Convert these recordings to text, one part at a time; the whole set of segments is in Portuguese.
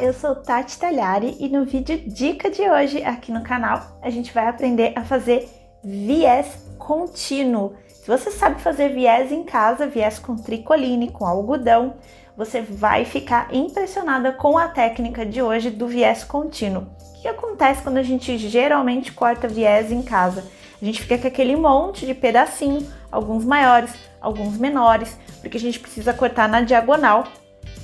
eu sou Tati Tagliari e no vídeo dica de hoje aqui no canal a gente vai aprender a fazer viés contínuo. Se você sabe fazer viés em casa, viés com tricoline, com algodão, você vai ficar impressionada com a técnica de hoje do viés contínuo. O que acontece quando a gente geralmente corta viés em casa? A gente fica com aquele monte de pedacinho, alguns maiores, alguns menores, porque a gente precisa cortar na diagonal.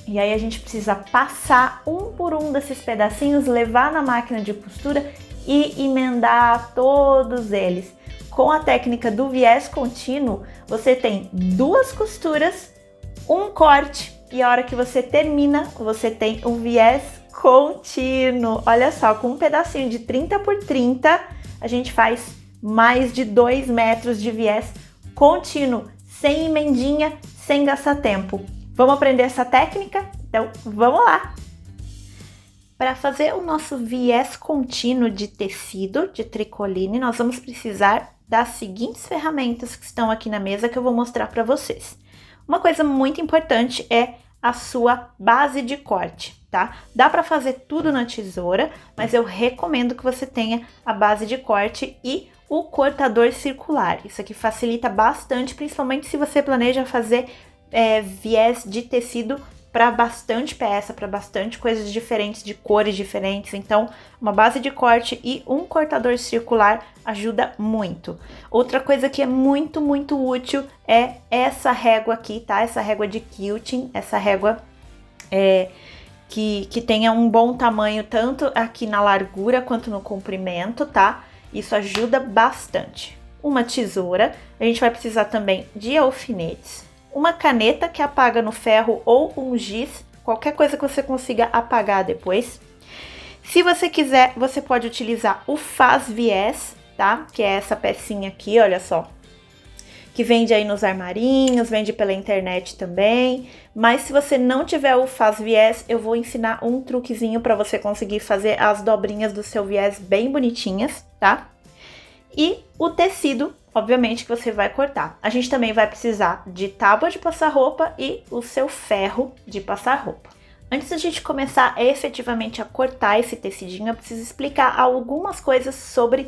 E aí a gente precisa passar um por um desses pedacinhos, levar na máquina de costura e emendar todos eles. Com a técnica do viés contínuo, você tem duas costuras, um corte e a hora que você termina, você tem um viés contínuo. Olha só, com um pedacinho de 30 por 30, a gente faz mais de 2 metros de viés contínuo, sem emendinha, sem gastar tempo. Vamos aprender essa técnica? Então, vamos lá! Para fazer o nosso viés contínuo de tecido, de tricoline, nós vamos precisar das seguintes ferramentas que estão aqui na mesa que eu vou mostrar para vocês. Uma coisa muito importante é a sua base de corte, tá? Dá para fazer tudo na tesoura, mas eu recomendo que você tenha a base de corte e o cortador circular. Isso aqui facilita bastante, principalmente se você planeja fazer viés de tecido para bastante peça, para bastante coisas diferentes, de cores diferentes. Então, uma base de corte e um cortador circular ajuda muito. Outra coisa que é muito, muito útil é essa régua aqui, tá? Essa régua de quilting, essa régua que tenha um bom tamanho, tanto aqui na largura quanto no comprimento, tá? Isso ajuda bastante. Uma tesoura, a gente vai precisar também de alfinetes, uma caneta que apaga no ferro ou um giz, qualquer coisa que você consiga apagar depois. Se você quiser, você pode utilizar o faz viés, tá? Que é essa pecinha aqui, olha só. Que vende aí nos armarinhos, vende pela internet também. Mas se você não tiver o faz viés, eu vou ensinar um truquezinho para você conseguir fazer as dobrinhas do seu viés bem bonitinhas, tá? E o tecido, obviamente, que você vai cortar. A gente também vai precisar de tábua de passar roupa e o seu ferro de passar roupa. Antes da gente começar efetivamente a cortar esse tecidinho, eu preciso explicar algumas coisas sobre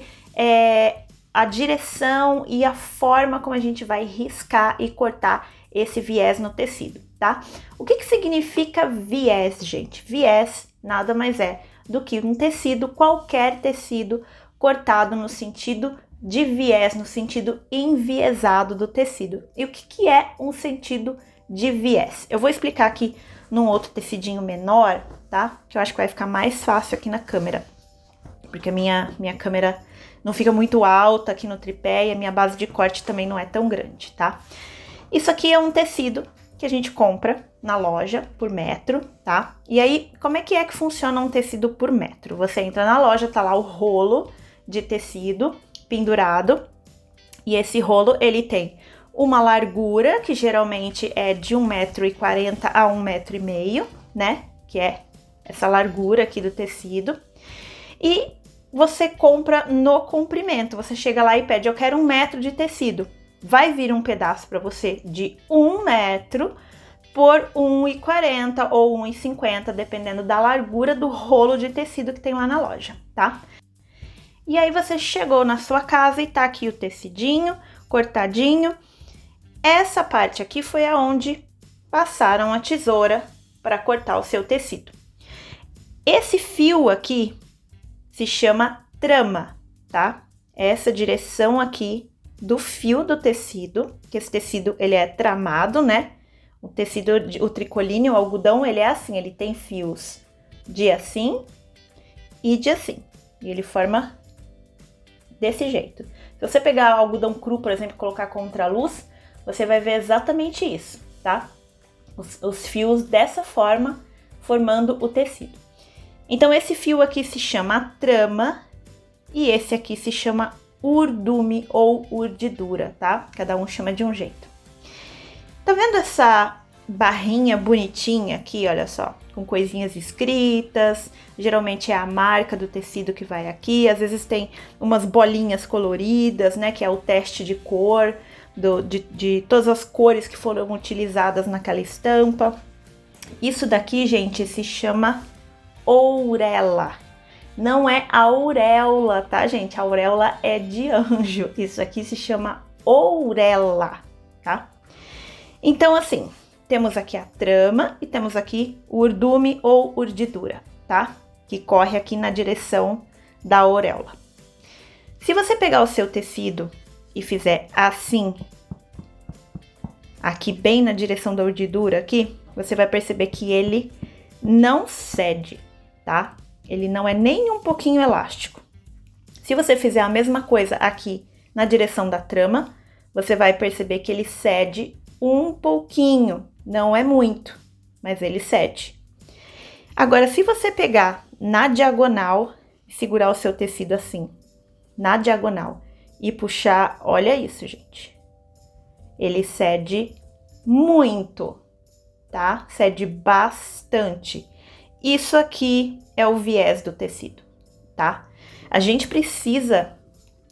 a direção e a forma como a gente vai riscar e cortar esse viés no tecido, tá? O que significa viés, gente? Viés nada mais é do que um tecido, qualquer tecido, cortado no sentido de viés, no sentido enviesado do tecido. E o que é um sentido de viés? Eu vou explicar aqui num outro tecidinho menor, tá? Que eu acho que vai ficar mais fácil aqui na câmera. Porque a minha câmera não fica muito alta aqui no tripé e a minha base de corte também não é tão grande, tá? Isso aqui é um tecido que a gente compra na loja por metro, tá? E aí, como é que funciona um tecido por metro? Você entra na loja, tá lá o rolo de tecido pendurado, e esse rolo ele tem uma largura que geralmente é de 1,40 m a 1,5 m, né? Que é essa largura aqui do tecido. E você compra no comprimento, você chega lá e pede, eu quero 1 metro de tecido. Vai vir um pedaço para você de 1 metro por 1,40 m ou 1,50 m, dependendo da largura do rolo de tecido que tem lá na loja, tá? E aí você chegou na sua casa e tá aqui o tecidinho cortadinho. Essa parte aqui foi aonde passaram a tesoura para cortar o seu tecido. Esse fio aqui se chama trama, tá? Essa direção aqui do fio do tecido, que esse tecido ele é tramado, né? O tecido, o tricoline, o algodão, ele é assim, ele tem fios de assim e de assim. E ele forma desse jeito. Se você pegar algodão cru, por exemplo, e colocar contra a luz, você vai ver exatamente isso, tá? Os fios dessa forma, formando o tecido. Então, esse fio aqui se chama trama e esse aqui se chama urdume ou urdidura, tá? Cada um chama de um jeito. Tá vendo essa barrinha bonitinha aqui, olha só? Com coisinhas escritas, geralmente é a marca do tecido que vai aqui, às vezes tem umas bolinhas coloridas, né, que é o teste de cor, de todas as cores que foram utilizadas naquela estampa. Isso daqui, gente, se chama ourela. Não é auréola, tá, gente? A auréola é de anjo. Isso aqui se chama ourela, tá? Então, assim, temos aqui a trama e temos aqui o urdume ou urdidura, tá? Que corre aqui na direção da auréola. Se você pegar o seu tecido e fizer assim, aqui bem na direção da urdidura aqui, você vai perceber que ele não cede, tá? Ele não é nem um pouquinho elástico. Se você fizer a mesma coisa aqui na direção da trama, você vai perceber que ele cede um pouquinho, não é muito, mas ele cede. Agora, se você pegar na diagonal, segurar o seu tecido assim, na diagonal, e puxar, olha isso, gente. Ele cede muito, tá? Cede bastante. Isso aqui é o viés do tecido, tá? A gente precisa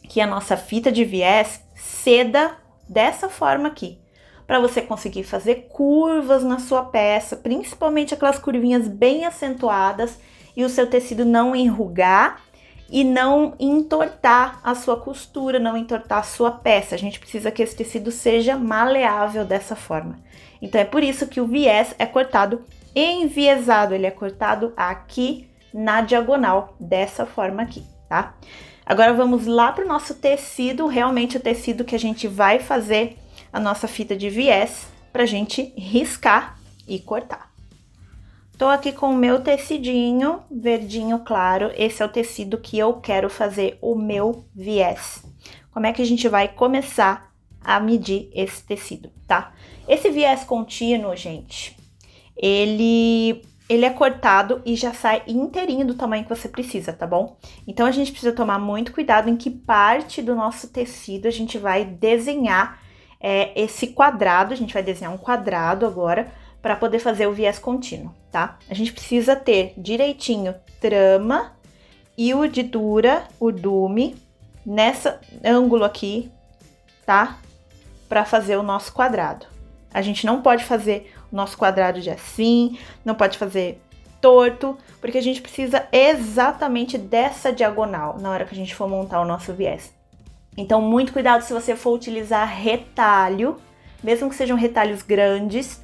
que a nossa fita de viés ceda dessa forma aqui, para você conseguir fazer curvas na sua peça, principalmente aquelas curvinhas bem acentuadas, e o seu tecido não enrugar e não entortar a sua costura, não entortar a sua peça. A gente precisa que esse tecido seja maleável dessa forma. Então é por isso que o viés é cortado enviesado, ele é cortado aqui na diagonal, dessa forma aqui, tá? Agora vamos lá para o nosso tecido, realmente o tecido que a gente vai fazer a nossa fita de viés, pra gente riscar e cortar. Tô aqui com o meu tecidinho verdinho claro, esse é o tecido que eu quero fazer o meu viés. Como é que a gente vai começar a medir esse tecido, tá? Esse viés contínuo, gente, ele é cortado e já sai inteirinho do tamanho que você precisa, tá bom? Então, a gente precisa tomar muito cuidado em que parte do nosso tecido a gente vai desenhar esse quadrado. A gente vai desenhar um quadrado agora para poder fazer o viés contínuo, tá? A gente precisa ter direitinho trama e urdidura, urdume, nessa ângulo aqui, tá? Para fazer o nosso quadrado. A gente não pode fazer o nosso quadrado de assim, não pode fazer torto, porque a gente precisa exatamente dessa diagonal na hora que a gente for montar o nosso viés. Então, muito cuidado se você for utilizar retalho, mesmo que sejam retalhos grandes,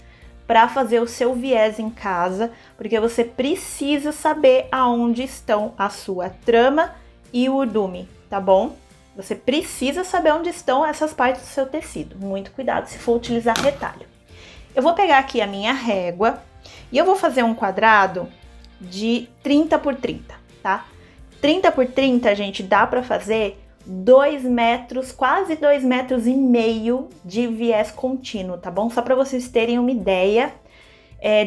para fazer o seu viés em casa, porque você precisa saber aonde estão a sua trama e o urdume, tá bom? Você precisa saber onde estão essas partes do seu tecido. Muito cuidado se for utilizar retalho. Eu vou pegar aqui a minha régua e eu vou fazer um quadrado de 30 por 30, tá? 30 por 30, gente, dá para fazer 2 metros, quase 2,5 metros de viés contínuo, tá bom? Só para vocês terem uma ideia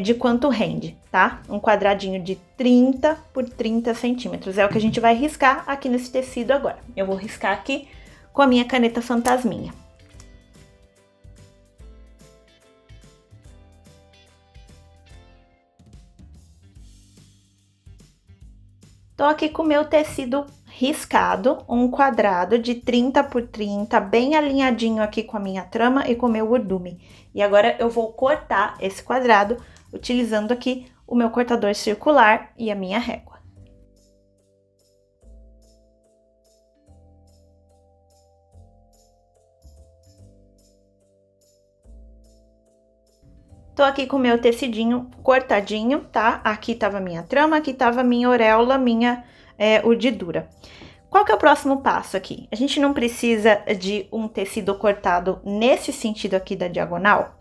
de quanto rende, tá? Um quadradinho de 30 por 30 centímetros. É o que a gente vai riscar aqui nesse tecido agora. Eu vou riscar aqui com a minha caneta fantasminha. Tô aqui com o meu tecido riscado, um quadrado de 30 por 30, bem alinhadinho aqui com a minha trama e com o meu urdume. E agora eu vou cortar esse quadrado utilizando aqui o meu cortador circular e a minha régua. Tô aqui com o meu tecidinho cortadinho, tá? Aqui tava a minha trama, aqui tava a minha auréola, minha urdidura. Qual que é o próximo passo aqui? A gente não precisa de um tecido cortado nesse sentido aqui da diagonal.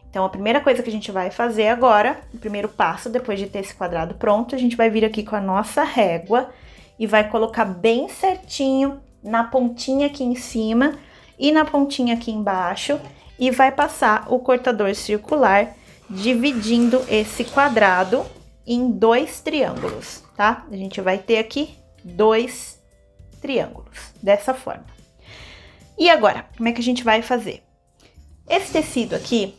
Então, a primeira coisa que a gente vai fazer agora, o primeiro passo, depois de ter esse quadrado pronto, a gente vai vir aqui com a nossa régua e vai colocar bem certinho na pontinha aqui em cima e na pontinha aqui embaixo e vai passar o cortador circular dividindo esse quadrado em 2 triângulos, tá? A gente vai ter aqui 2 triângulos, dessa forma. E agora, como é que a gente vai fazer? Esse tecido aqui,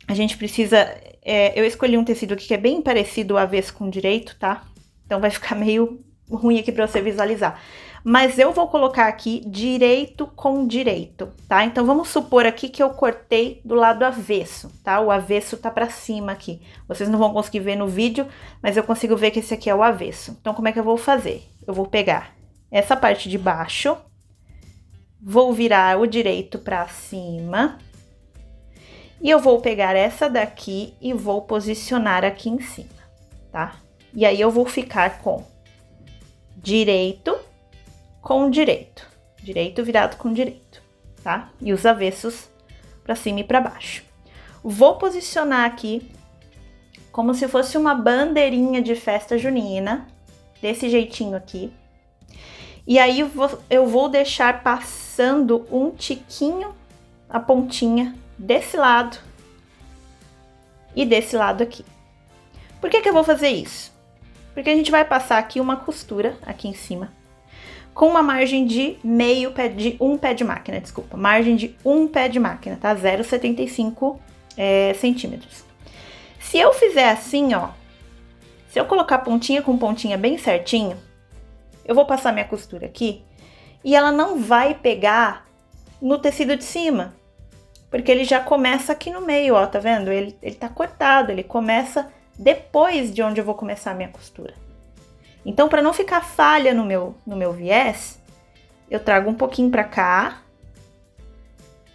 a gente precisa... eu escolhi um tecido aqui que é bem parecido ao avesso com o direito, tá? Então vai ficar meio ruim aqui para você visualizar. mas eu vou colocar aqui direito com direito, tá? Então, vamos supor aqui que eu cortei do lado avesso, tá? O avesso tá pra cima aqui. Vocês não vão conseguir ver no vídeo, mas eu consigo ver que esse aqui é o avesso. Então, como é que eu vou fazer? Eu vou pegar essa parte de baixo, vou virar o direito pra cima, e eu vou pegar essa daqui e vou posicionar aqui em cima, tá? E aí, eu vou ficar com direito com direito, direito virado com direito, tá? E os avessos para cima e para baixo. Vou posicionar aqui como se fosse uma bandeirinha de festa junina, desse jeitinho aqui. E aí eu vou deixar passando um tiquinho a pontinha desse lado e desse lado aqui. Por que que eu vou fazer isso? Porque a gente vai passar aqui uma costura aqui em cima, com uma margem de um pé de máquina, desculpa, margem de um pé de máquina, tá? 0,75 centímetros. Se eu fizer assim, ó, se eu colocar pontinha com pontinha bem certinho, eu vou passar minha costura aqui e ela não vai pegar no tecido de cima, porque ele já começa aqui no meio, ó, tá vendo? Ele tá cortado, ele começa depois de onde eu vou começar a minha costura. Então, para não ficar falha no meu viés, eu trago um pouquinho para cá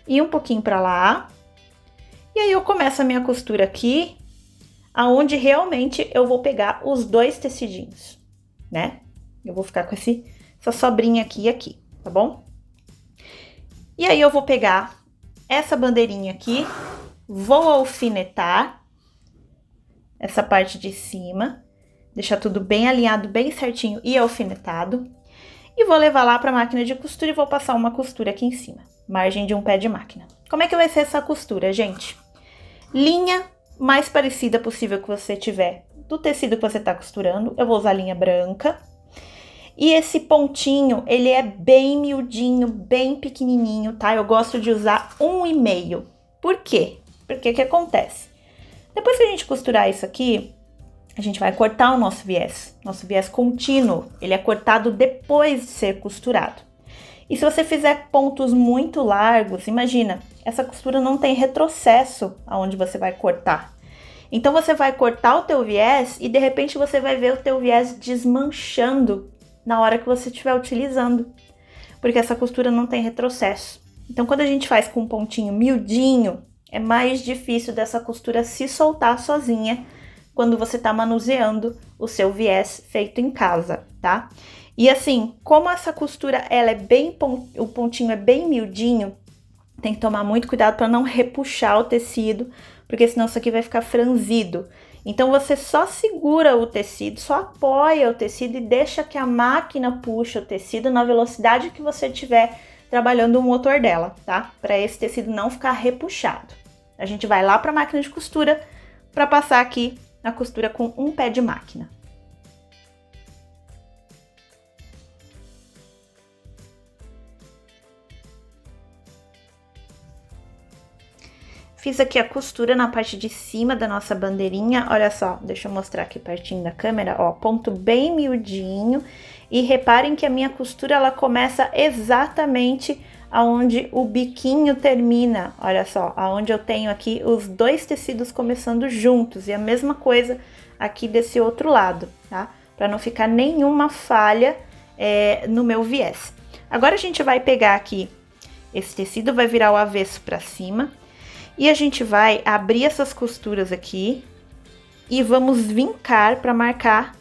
e um pouquinho para lá. E aí eu começo a minha costura aqui, aonde realmente eu vou pegar os dois tecidinhos, né? Eu vou ficar com essa sobrinha aqui e aqui, tá bom? E aí eu vou pegar essa bandeirinha aqui, vou alfinetar essa parte de cima, deixar tudo bem alinhado, bem certinho e alfinetado. E vou levar lá para a máquina de costura e vou passar uma costura aqui em cima, margem de um pé de máquina. Como é que vai ser essa costura, gente? Linha mais parecida possível que você tiver do tecido que você tá costurando. Eu vou usar linha branca. E esse pontinho, ele é bem miudinho, bem pequenininho, tá? Eu gosto de usar 1,5. Por quê? Porque o que acontece? Depois que a gente costurar isso aqui, a gente vai cortar o nosso viés contínuo, ele é cortado depois de ser costurado. E se você fizer pontos muito largos, imagina, essa costura não tem retrocesso aonde você vai cortar. Então você vai cortar o teu viés e de repente você vai ver o teu viés desmanchando na hora que você estiver utilizando, porque essa costura não tem retrocesso. Então quando a gente faz com um pontinho miudinho, é mais difícil dessa costura se soltar sozinha quando você tá manuseando o seu viés feito em casa, tá? E assim, como essa costura, ela é o pontinho é bem miudinho, tem que tomar muito cuidado para não repuxar o tecido, porque senão isso aqui vai ficar franzido. Então você só segura o tecido, só apoia o tecido e deixa que a máquina puxa o tecido na velocidade que você estiver trabalhando o motor dela, tá? Para esse tecido não ficar repuxado. A gente vai lá para a máquina de costura para passar aqui a costura com um pé de máquina. Fiz aqui a costura na parte de cima da nossa bandeirinha, olha só, deixa eu mostrar aqui pertinho da câmera, ó, ponto bem miudinho. E reparem que a minha costura, ela começa exatamente aonde o biquinho termina, olha só, aonde eu tenho aqui os dois tecidos começando juntos. E a mesma coisa aqui desse outro lado, tá? Para não ficar nenhuma falha no meu viés. Agora a gente vai pegar aqui esse tecido, vai virar o avesso para cima. E a gente vai abrir essas costuras aqui e vamos vincar para marcar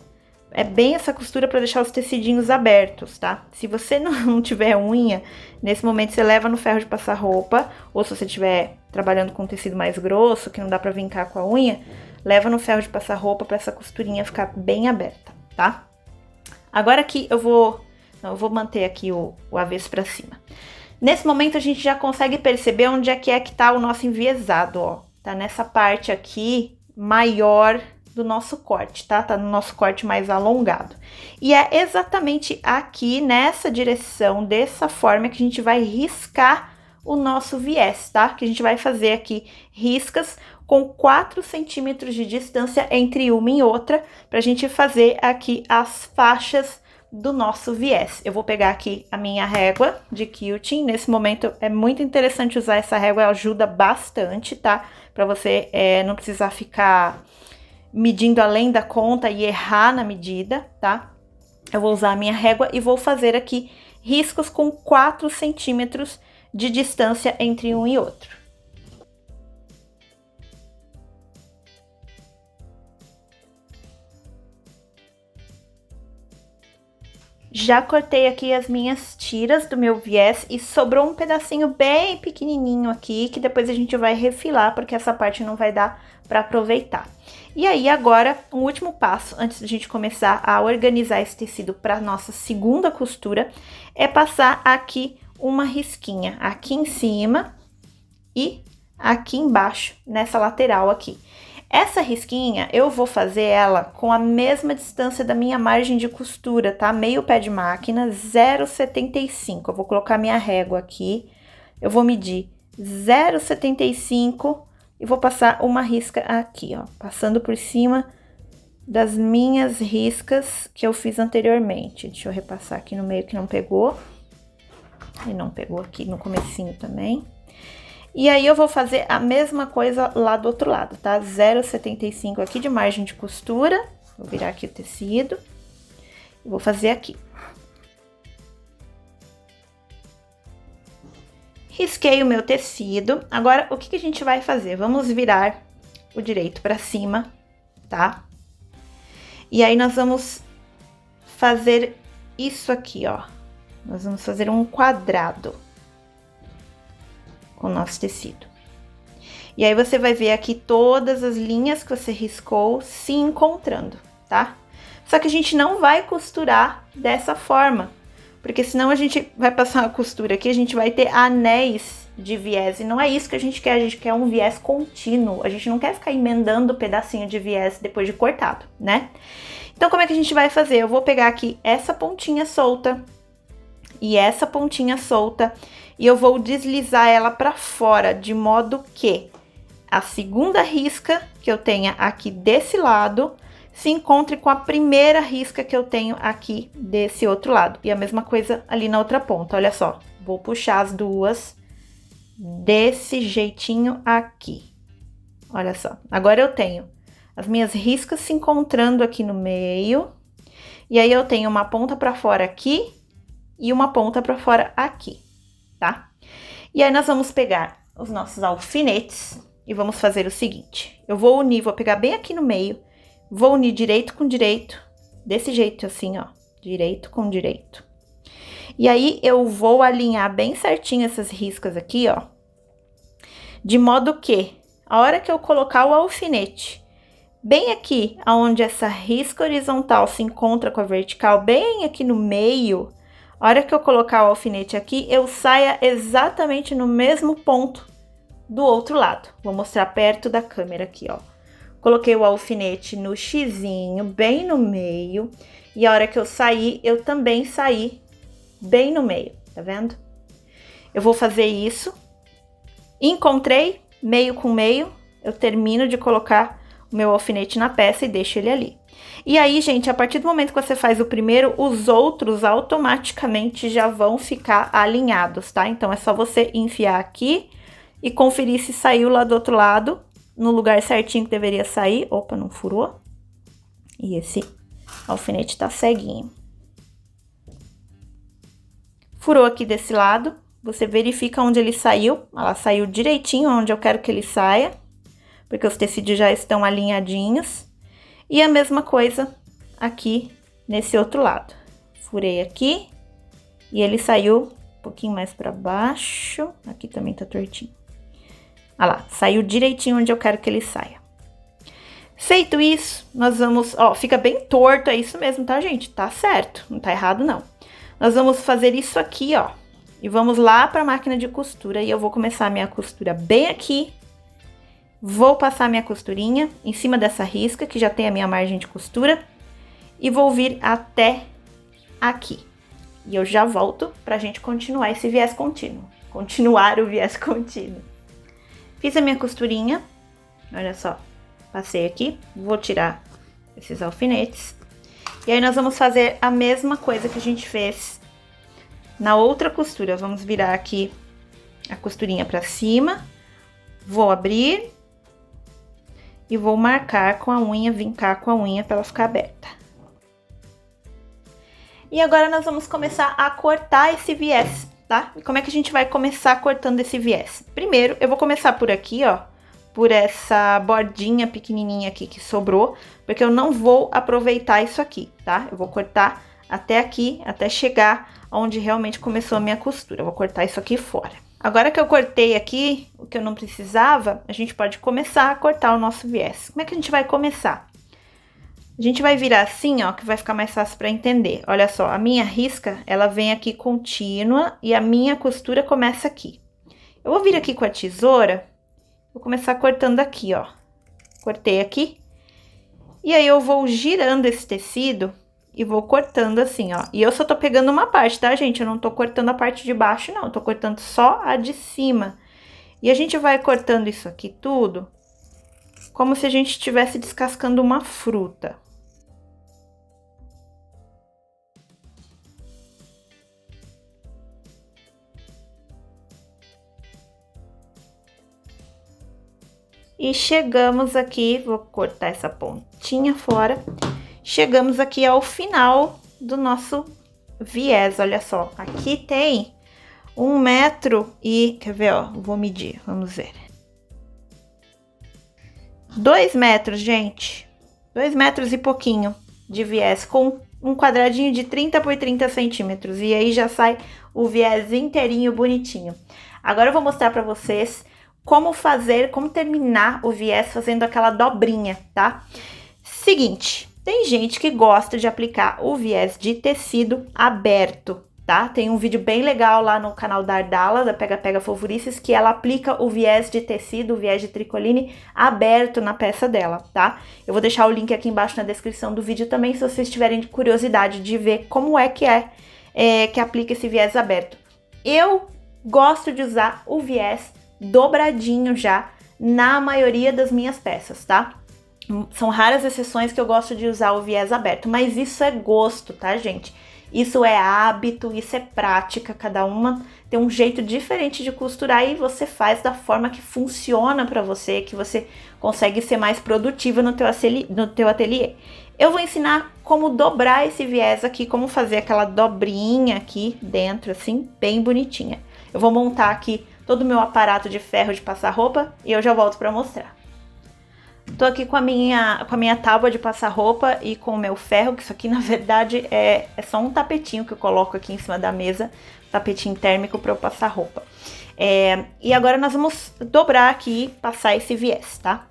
bem essa costura para deixar os tecidinhos abertos, tá? Se você não tiver unha, nesse momento você leva no ferro de passar roupa, ou se você estiver trabalhando com tecido mais grosso, que não dá para vincar com a unha, leva no ferro de passar roupa para essa costurinha ficar bem aberta, tá? Agora aqui eu vou manter aqui o avesso para cima. Nesse momento a gente já consegue perceber onde é que tá o nosso enviesado, ó. Tá nessa parte aqui maior do nosso corte, tá? Tá no nosso corte mais alongado. E é exatamente aqui, nessa direção, dessa forma que a gente vai riscar o nosso viés, tá? Que a gente vai fazer aqui riscas com 4 centímetros de distância entre uma e outra, pra gente fazer aqui as faixas do nosso viés. Eu vou pegar aqui a minha régua de quilting. Nesse momento é muito interessante usar essa régua, ela ajuda bastante, tá? Pra você não precisar ficar medindo além da conta e errar na medida, tá? Eu vou usar a minha régua e vou fazer aqui riscos com 4 centímetros de distância entre um e outro. Já cortei aqui as minhas tiras do meu viés e sobrou um pedacinho bem pequenininho aqui, que depois a gente vai refilar, porque essa parte não vai dar para aproveitar. E aí agora, um último passo, antes da gente começar a organizar esse tecido para nossa segunda costura, é passar aqui uma risquinha aqui em cima e aqui embaixo, nessa lateral aqui. Essa risquinha, eu vou fazer ela com a mesma distância da minha margem de costura, tá? Meio pé de máquina, 0,75. Eu vou colocar minha régua aqui, eu vou medir 0,75 e vou passar uma risca aqui, ó. Passando por cima das minhas riscas que eu fiz anteriormente. Deixa eu repassar aqui no meio que não pegou. E não pegou aqui no comecinho também. E aí, eu vou fazer a mesma coisa lá do outro lado, tá? 0,75 aqui de margem de costura. Vou virar aqui o tecido. E vou fazer aqui. Risquei o meu tecido. Agora, o que a gente vai fazer? Vamos virar o direito pra cima, tá? E aí, nós vamos fazer isso aqui, ó. Nós vamos fazer um quadrado com o nosso tecido. E aí, você vai ver aqui todas as linhas que você riscou se encontrando, tá? Só que a gente não vai costurar dessa forma, porque senão a gente vai passar uma costura aqui, a gente vai ter anéis de viés, e não é isso que a gente quer um viés contínuo, a gente não quer ficar emendando pedacinho de viés depois de cortado, né? Então, como é que a gente vai fazer? Eu vou pegar aqui essa pontinha solta e essa pontinha solta, e eu vou deslizar ela para fora, de modo que a segunda risca que eu tenha aqui desse lado se encontre com a primeira risca que eu tenho aqui desse outro lado. E a mesma coisa ali na outra ponta, olha só. Vou puxar as duas desse jeitinho aqui. Olha só. Agora eu tenho as minhas riscas se encontrando aqui no meio. E aí eu tenho uma ponta para fora aqui e uma ponta para fora aqui, tá? E aí nós vamos pegar os nossos alfinetes e vamos fazer o seguinte. Eu vou unir, vou pegar bem aqui no meio, vou unir direito com direito, desse jeito assim, ó, direito com direito. E aí eu vou alinhar bem certinho essas riscas aqui, ó, de modo que a hora que eu colocar o alfinete bem aqui, aonde essa risca horizontal se encontra com a vertical, bem aqui no meio, a hora que eu colocar o alfinete aqui, eu saia exatamente no mesmo ponto do outro lado. Vou mostrar perto da câmera aqui, ó. Coloquei o alfinete no xizinho, bem no meio. E a hora que eu sair, eu também saí bem no meio, tá vendo? Eu vou fazer isso. Encontrei meio com meio, eu termino de colocar o meu alfinete na peça e deixo ele ali. E aí, gente, a partir do momento que você faz o primeiro, os outros automaticamente já vão ficar alinhados, tá? Então, é só você enfiar aqui e conferir se saiu lá do outro lado, no lugar certinho que deveria sair. Opa, não furou. E esse alfinete tá ceguinho. Furou aqui desse lado, você verifica onde ele saiu. Ela saiu direitinho onde eu quero que ele saia, porque os tecidos já estão alinhadinhos. E a mesma coisa aqui nesse outro lado. Furei aqui e ele saiu um pouquinho mais para baixo. Aqui também tá tortinho. Olha lá, saiu direitinho onde eu quero que ele saia. Feito isso, nós vamos... Ó, fica bem torto, é isso mesmo, tá, gente? Tá certo, não tá errado, não. Nós vamos fazer isso aqui, ó. E vamos lá pra máquina de costura. E eu vou começar a minha costura bem aqui. Vou passar minha costurinha em cima dessa risca, que já tem a minha margem de costura. E vou vir até aqui. E eu já volto pra gente continuar esse viés contínuo. Continuar o viés contínuo. Fiz a minha costurinha. Olha só. Passei aqui. Vou tirar esses alfinetes. E aí nós vamos fazer a mesma coisa que a gente fez na outra costura. Vamos virar aqui a costurinha pra cima, vou abrir e vou marcar com a unha, vincar com a unha pra ela ficar aberta. E agora nós vamos começar a cortar esse viés, tá? E como é que a gente vai começar cortando esse viés? Primeiro, eu vou começar por aqui, ó, por essa bordinha pequenininha aqui que sobrou, porque eu não vou aproveitar isso aqui, tá? Eu vou cortar até aqui, até chegar onde realmente começou a minha costura. Eu vou cortar isso aqui fora. Agora que eu cortei aqui o que eu não precisava, a gente pode começar a cortar o nosso viés. Como é que a gente vai começar? A gente vai virar assim, ó, que vai ficar mais fácil para entender. Olha só, a minha risca, ela vem aqui contínua e a minha costura começa aqui. Eu vou vir aqui com a tesoura, vou começar cortando aqui, ó. Cortei aqui. E aí eu vou girando esse tecido e vou cortando assim, ó. E eu só tô pegando uma parte, tá, gente? Eu não tô cortando a parte de baixo, não. Eu tô cortando só a de cima. E a gente vai cortando isso aqui tudo como se a gente estivesse descascando uma fruta. E chegamos aqui, vou cortar essa pontinha fora. Chegamos aqui ao final do nosso viés, olha só. Aqui tem 1 metro e, quer ver, ó, vou medir, vamos ver. 2 metros, gente. 2 metros e pouquinho de viés, com um quadradinho de 30 por 30 centímetros. E aí já sai o viés inteirinho, bonitinho. Agora eu vou mostrar pra vocês como fazer, como terminar o viés fazendo aquela dobrinha, tá? Seguinte, tem gente que gosta de aplicar o viés de tecido aberto, tá? Tem um vídeo bem legal lá no canal da Ardala, da Pega Pega Fofurices, que ela aplica o viés de tecido, o viés de tricoline aberto na peça dela, tá? Eu vou deixar o link aqui embaixo na descrição do vídeo também, se vocês tiverem curiosidade de ver como é que aplica esse viés aberto. Eu gosto de usar o viés dobradinho já na maioria das minhas peças, tá? São raras exceções que eu gosto de usar o viés aberto, mas isso é gosto, tá, gente? Isso é hábito, isso é prática, cada uma tem um jeito diferente de costurar e você faz da forma que funciona pra você, que você consegue ser mais produtiva no teu ateliê. Eu vou ensinar como dobrar esse viés aqui, como fazer aquela dobrinha aqui dentro, assim, bem bonitinha. Eu vou montar aqui todo o meu aparato de ferro de passar roupa e eu já volto pra mostrar. Tô aqui com a minha tábua de passar roupa e com o meu ferro, que isso aqui na verdade é só um tapetinho que eu coloco aqui em cima da mesa, tapetinho térmico para eu passar roupa. E agora nós vamos dobrar aqui e passar esse viés, tá?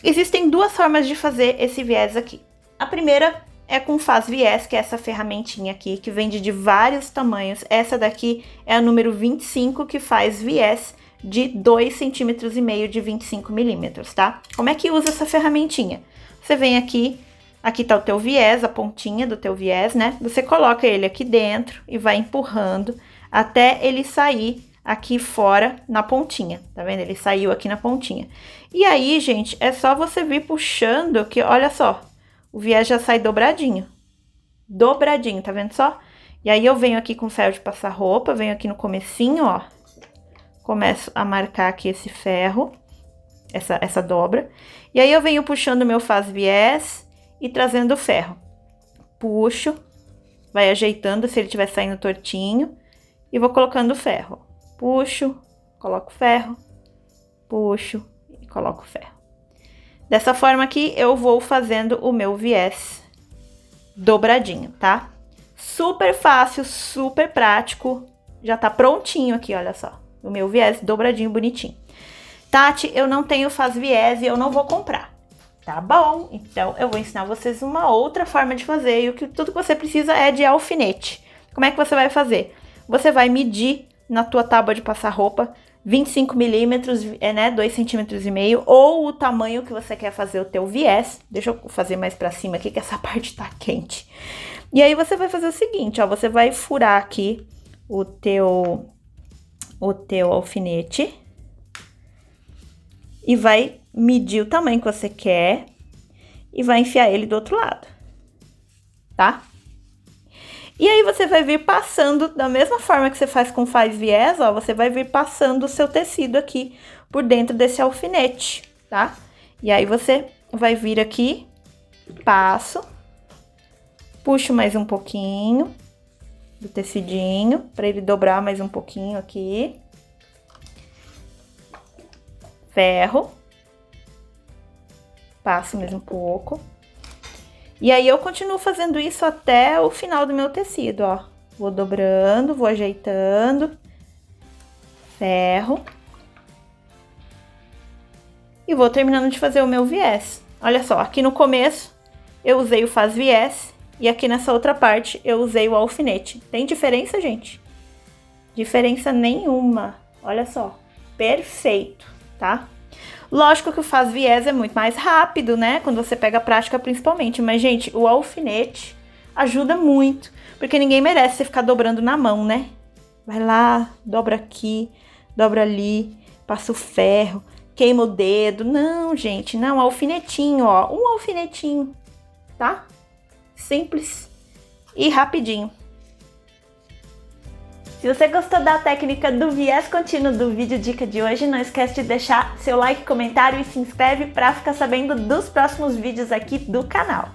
Existem duas formas de fazer esse viés aqui. A primeira é com Faz Viés, que é essa ferramentinha aqui, que vende de vários tamanhos. Essa daqui é a número 25, que faz viés de 2,5 centímetros de 25 milímetros, tá? Como é que usa essa ferramentinha? Você vem aqui, aqui tá o teu viés, a pontinha do teu viés, né? Você coloca ele aqui dentro e vai empurrando até ele sair aqui fora na pontinha, tá vendo? Ele saiu aqui na pontinha. E aí, gente, é só você vir puxando que, olha só, o viés já sai dobradinho. Dobradinho, tá vendo só? E aí eu venho aqui com ferro de passar roupa, venho aqui no comecinho, ó. Começo a marcar aqui esse ferro, essa dobra. E aí eu venho puxando o meu Faz Viés e trazendo o ferro. Puxo, vai ajeitando se ele estiver saindo tortinho. E vou colocando o ferro. Puxo, coloco o ferro, puxo e coloco o ferro. Dessa forma aqui, eu vou fazendo o meu viés dobradinho, tá? Super fácil, super prático. Já tá prontinho aqui, olha só. O meu viés dobradinho, bonitinho. Tati, eu não tenho Faz Viés e eu não vou comprar. Tá bom, então eu vou ensinar vocês uma outra forma de fazer. E tudo que você precisa é de alfinete. Como é que você vai fazer? Você vai medir na tua tábua de passar roupa 25 milímetros, né, 2,5 centímetros, ou o tamanho que você quer fazer o teu viés. Deixa eu fazer mais pra cima aqui, que essa parte tá quente. E aí você vai fazer o seguinte, ó, você vai furar aqui o teu alfinete e vai medir o tamanho que você quer e vai enfiar ele do outro lado. tá? E aí você vai vir passando, da mesma forma que você faz com faz viés, ó, você vai vir passando o seu tecido aqui por dentro desse alfinete, tá? E aí você vai vir aqui, passo, puxo mais um pouquinho do tecidinho, para ele dobrar mais um pouquinho aqui. Ferro. Passo mais um pouco. E aí eu continuo fazendo isso até o final do meu tecido, ó. Vou dobrando, vou ajeitando. Ferro. E vou terminando de fazer o meu viés. Olha só, aqui no começo eu usei o faz viés e aqui nessa outra parte eu usei o alfinete. Tem diferença, gente? Diferença nenhuma. Olha só, perfeito, tá? Lógico que o faz viés é muito mais rápido, né? Quando você pega a prática principalmente. Mas, gente, o alfinete ajuda muito. Porque ninguém merece você ficar dobrando na mão, né? Vai lá, dobra aqui, dobra ali, passa o ferro, queima o dedo. Não, gente, não. Alfinetinho, ó. Um alfinetinho, tá? Simples e rapidinho. Se você gostou da técnica do viés contínuo do vídeo dica de hoje, não esquece de deixar seu like, comentário e se inscreve para ficar sabendo dos próximos vídeos aqui do canal.